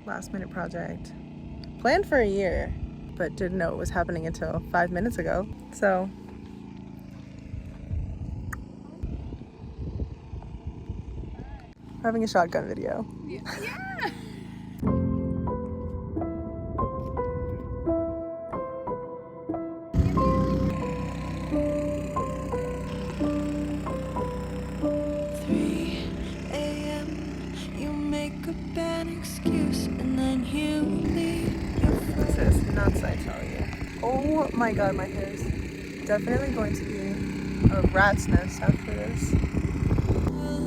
last minute project. Planned for a year, but didn't know it was happening until 5 minutes ago. So we're having a shotgun video. Yeah. This is nuts, I tell you. Oh my god, my hair is definitely going to be a rat's nest after this. Oh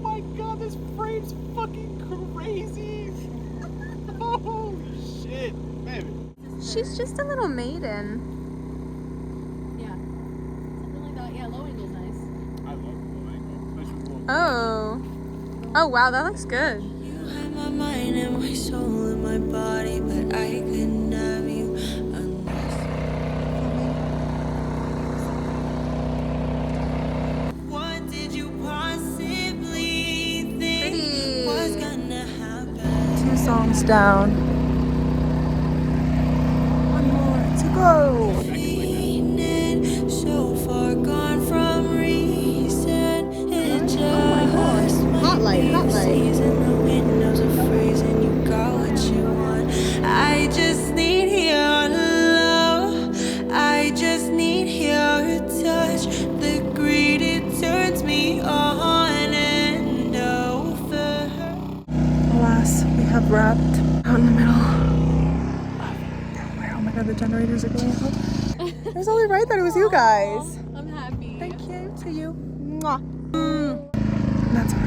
my god, this frame's fucking crazy! Oh shit, baby. She's just a little maiden. Yeah. Something like that. Yeah, low angle's nice. I love low angle, especially for Oh. Oh wow, that looks good. You have my mind and my soul and my body, but I couldn't have you unless. What did you possibly think was gonna happen? 2 songs down. 1 more to go. So far gone from reason. It just Hot light. in the windows are freezing. You got what you want. I just need your love. I just need your touch. The greed, it turns me on and over. Alas, we have wrapped out in the middle of nowhere. Oh my god, the generators are going out. It was only right that it was you guys. I'm happy. Thank you to you. Mwah. That's all.